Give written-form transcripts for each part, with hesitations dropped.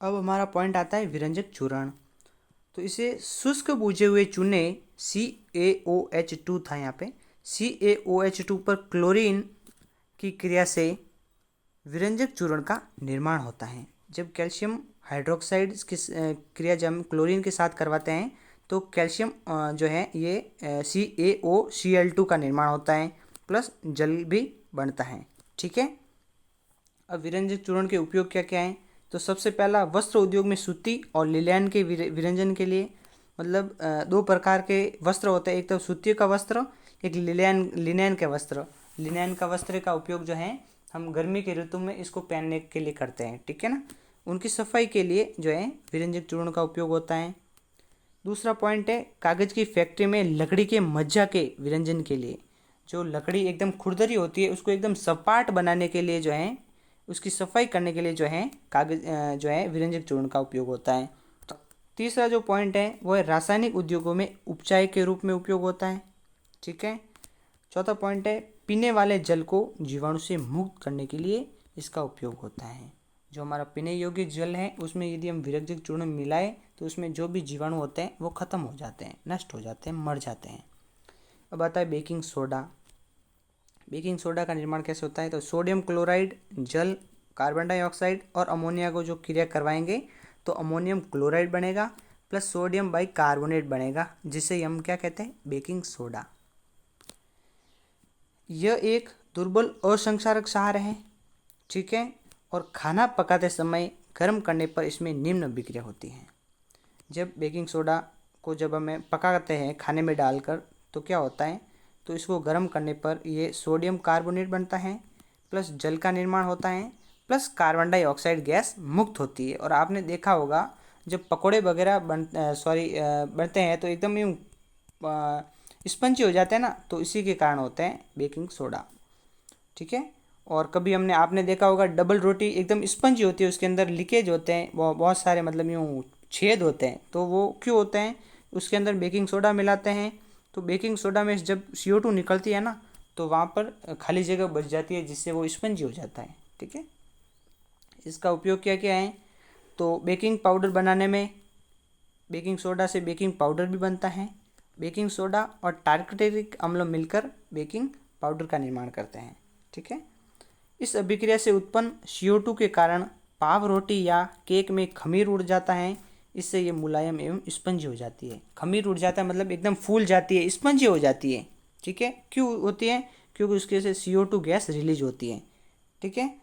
अब हमारा पॉइंट आता है विरंजक चूर्ण। तो इसे शुष्क बुझे हुए चूने CaOH2 था यहाँ पे, CaOH2 पर क्लोरीन की क्रिया से विरंजक चूर्ण का निर्माण होता है। जब कैल्शियम हाइड्रोक्साइड की क्रिया जब हम क्लोरीन के साथ करवाते हैं तो कैल्शियम जो है ये CaOCl2 का निर्माण होता है, प्लस जल भी बनता है। ठीक है। अब विरंजक चूर्ण के उपयोग क्या क्या हैं? तो सबसे पहला, वस्त्र उद्योग में सूती और लिनन के विरंजन के लिए, मतलब दो प्रकार के वस्त्र होते हैं, एक तो सूती का वस्त्र, एक लिनन के वस्त्र। लिनन का वस्त्र का उपयोग जो है हम गर्मी के ऋतु में इसको पहनने के लिए करते हैं। ठीक है ना। उनकी सफाई के लिए जो है विरंजक चूर्ण का उपयोग होता है। दूसरा पॉइंट है, कागज़ की फैक्ट्री में लकड़ी के मज्जा के विरंजन के लिए, जो लकड़ी एकदम खुरदरी होती है उसको एकदम सपाट बनाने के लिए जो है, उसकी सफाई करने के लिए जो है कागज जो है विरंजक चूर्ण का उपयोग होता है। तो तीसरा जो पॉइंट है वो है रासायनिक उद्योगों में उपचाय के रूप में उपयोग होता है। ठीक है। चौथा पॉइंट है, पीने वाले जल को जीवाणु से मुक्त करने के लिए इसका उपयोग होता है। जो हमारा पीने योग्य जल है उसमें यदि हम विरंजक चूर्ण मिलाएं तो उसमें जो भी जीवाणु होते हैं वो खत्म हो जाते हैं, नष्ट हो जाते हैं, मर जाते हैं। अब आता है बेकिंग सोडा। बेकिंग सोडा का निर्माण कैसे होता है? तो सोडियम क्लोराइड, जल, कार्बन डाइऑक्साइड और अमोनिया को जो क्रिया करवाएंगे तो अमोनियम क्लोराइड बनेगा प्लस सोडियम बाई कार्बोनेट बनेगा, जिसे हम क्या कहते हैं? Baking soda. यह एक दुर्बल असंक्षारक क्षार है। ठीक है। और खाना पकाते समय गर्म करने पर इसमें निम्न अभिक्रिया होती है। जब बेकिंग सोडा को जब हमें पकाते हैं खाने में डालकर तो क्या होता है? तो इसको गर्म करने पर ये सोडियम कार्बोनेट बनता है, प्लस जल का निर्माण होता है, प्लस कार्बन डाइऑक्साइड गैस मुक्त होती है। और आपने देखा होगा जब पकोड़े वगैरह बनते हैं तो एकदम यूँ स्पंजी हो जाते हैं ना, तो इसी के कारण होते हैं बेकिंग सोडा। ठीक है। और कभी आपने देखा होगा डबल रोटी एकदम स्पंजी होती है, उसके अंदर लीकेज होते हैं, बहुत सारे मतलब यूँ छेद होते हैं, तो वो क्यों होते हैं? उसके अंदर बेकिंग सोडा मिलाते हैं। तो बेकिंग सोडा में जब CO2 निकलती है ना तो वहाँ पर खाली जगह बच जाती है, जिससे वो स्पंजी हो जाता है। ठीक है। इसका उपयोग क्या क्या है? तो बेकिंग पाउडर बनाने में बेकिंग सोडा से बेकिंग पाउडर भी बनता है। बेकिंग सोडा और टार्टरिक अम्ल मिलकर बेकिंग पाउडर का निर्माण करते हैं। ठीक है। इस अभिक्रिया से उत्पन्न CO2 के कारण पाव रोटी या केक में खमीर उड़ जाता है। इससे ये मुलायम एवं स्पंजी हो जाती है। खमीर उड़ जाता है मतलब एकदम फूल जाती है, स्पंजी हो जाती है। ठीक है। क्यों होती है? क्योंकि उसके से CO2 गैस रिलीज होती है। ठीक है।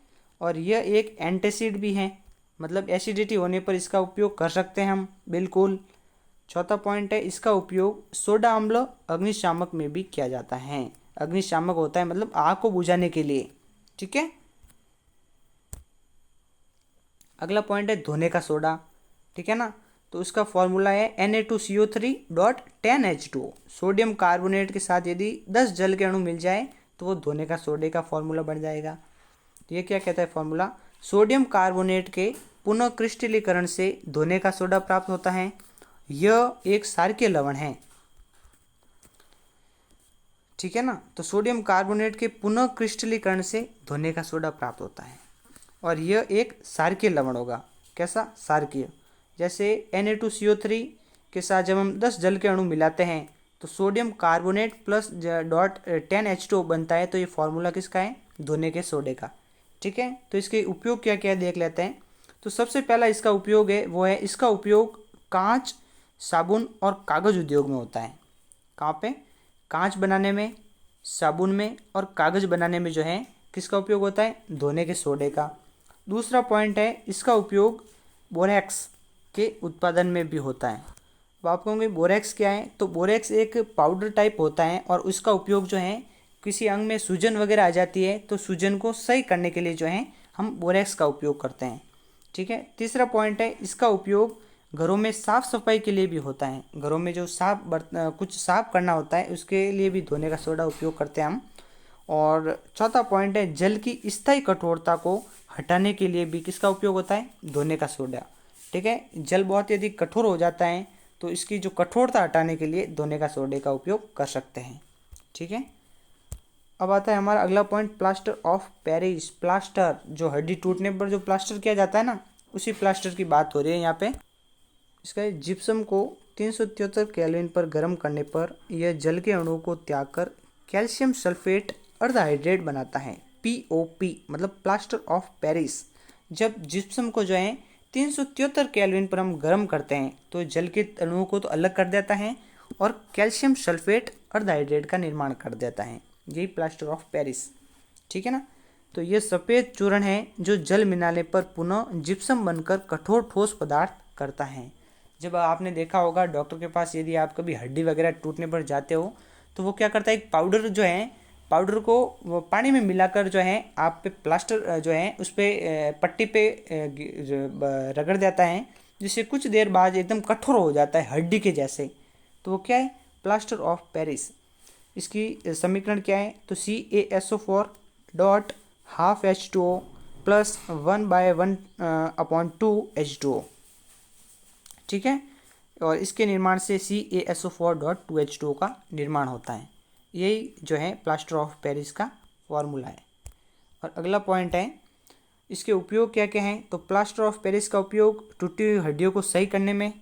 और यह एक एंटासिड भी है, मतलब एसिडिटी होने पर इसका उपयोग कर सकते हैं हम, बिल्कुल। चौथा पॉइंट है, इसका उपयोग सोडा अम्ल अग्निशामक में भी किया जाता है। अग्निशामक होता है मतलब आग को बुझाने के लिए। ठीक है। अगला पॉइंट है धोने का सोडा। ठीक है ना। तो इसका फॉर्मूला है Na2CO3.10H2O। सोडियम कार्बोनेट के साथ यदि 10 जल के अणु मिल जाए तो वो धोने का सोडे का फॉर्मूला बन जाएगा। तो ये क्या कहता है फॉर्मूला? सोडियम कार्बोनेट के पुनः क्रिस्टलीकरण से धोने का सोडा प्राप्त होता है। यह एक क्षारकीय लवण है। ठीक है ना। तो सोडियम कार्बोनेट के पुनः क्रिस्टलीकरण से धोने का सोडा प्राप्त होता है और यह एक क्षारकीय लवण होगा। कैसा? क्षारकीय। जैसे Na2CO3 के साथ जब हम 10 जल के अणु मिलाते हैं तो सोडियम कार्बोनेट प्लस .10H2O बनता है। तो ये फॉर्मूला किसका है? धोने के सोडे का। ठीक है। तो इसके उपयोग क्या क्या देख लेते हैं। तो सबसे पहला इसका उपयोग है वो है, इसका उपयोग कांच, साबुन और कागज़ उद्योग में होता है। कहाँ पे? कांच बनाने में, साबुन में और कागज़ बनाने में जो है किसका उपयोग होता है? धोने के सोडे का। दूसरा पॉइंट है, इसका उपयोग बोरेक्स के उत्पादन में भी होता है। अब आप कहोगे बोरेक्स क्या है? तो बोरेक्स एक पाउडर टाइप होता है और उसका उपयोग जो है किसी अंग में सूजन वगैरह आ जाती है तो सूजन को सही करने के लिए जो है हम बोरेक्स का उपयोग करते हैं। ठीक है। तीसरा पॉइंट है, इसका उपयोग घरों में साफ सफाई के लिए भी होता है। घरों में जो कुछ साफ करना होता है उसके लिए भी धोने का सोडा उपयोग करते हैं हम। और चौथा पॉइंट है, जल की स्थायी कठोरता को हटाने के लिए भी किसका उपयोग होता है? धोने का सोडा। ठीक है। जल बहुत यदि कठोर हो जाता है तो इसकी जो कठोरता हटाने के लिए धोने का सोडे का उपयोग कर सकते हैं। ठीक है। अब आता है हमारा अगला point, plaster of Paris. Plaster जो हड्डी टूटने पर जो प्लास्टर किया जाता है ना, उसी प्लास्टर की बात हो रही है यहाँ पे। इसका जिप्सम को 373 केल्विन पर गर्म करने पर यह जल के अणुओं को त्याग कर कैल्शियम सल्फेट अर्धहाइड्रेट बनाता है, POP मतलब प्लास्टर ऑफ पेरिस। जब जिप्सम को जो है 373 केल्विन पर हम गर्म करते हैं तो जल के अणुओं को तो अलग कर देता है और कैल्शियम सल्फेट अर्धहाइड्रेट का निर्माण कर देता है, यही प्लास्टर ऑफ पेरिस। ठीक है ना। तो ये सफ़ेद चूर्ण है जो जल मिलाने पर पुनः जिप्सम बनकर कठोर ठोस पदार्थ करता है। जब आपने देखा होगा डॉक्टर के पास, यदि आप कभी हड्डी वगैरह टूटने पर जाते हो तो वो क्या करता है, एक पाउडर जो है, पाउडर को वो पानी में मिलाकर जो है आप पे प्लास्टर जो है उस पर पट्टी पे रगड़ देता है, जिससे कुछ देर बाद एकदम कठोर हो जाता है हड्डी के जैसे। तो वो क्या है, प्लास्टर ऑफ पेरिस। इसकी समीकरण क्या है, तो CaSO4 dot half H2O plus 1/1/2 H2O। ठीक है। और इसके निर्माण से CaSO4.2H2O का निर्माण होता है। यही जो है प्लास्टर ऑफ पेरिस का फॉर्मूला है। और अगला पॉइंट है, इसके उपयोग क्या क्या हैं। तो प्लास्टर ऑफ पेरिस का उपयोग टूटी हुई हड्डियों को सही करने में,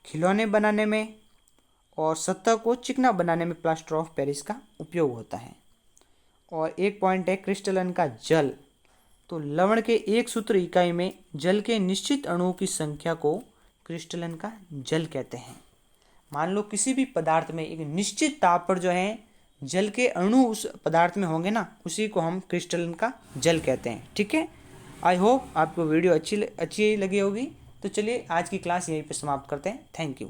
खिलौने बनाने में और सतह को चिकना बनाने में प्लास्टर ऑफ पेरिस का उपयोग होता है। और एक पॉइंट है क्रिस्टलन का जल। तो लवण के एक सूत्र इकाई में जल के निश्चित अणुओं की संख्या को क्रिस्टलन का जल कहते हैं। मान लो किसी भी पदार्थ में एक निश्चित ताप पर जो है जल के अणु उस पदार्थ में होंगे ना, उसी को हम क्रिस्टलन का जल कहते हैं। ठीक है। आई होप आपको वीडियो अच्छी लगी होगी। तो चलिए आज की क्लास यहीं पे समाप्त करते हैं। Thank you.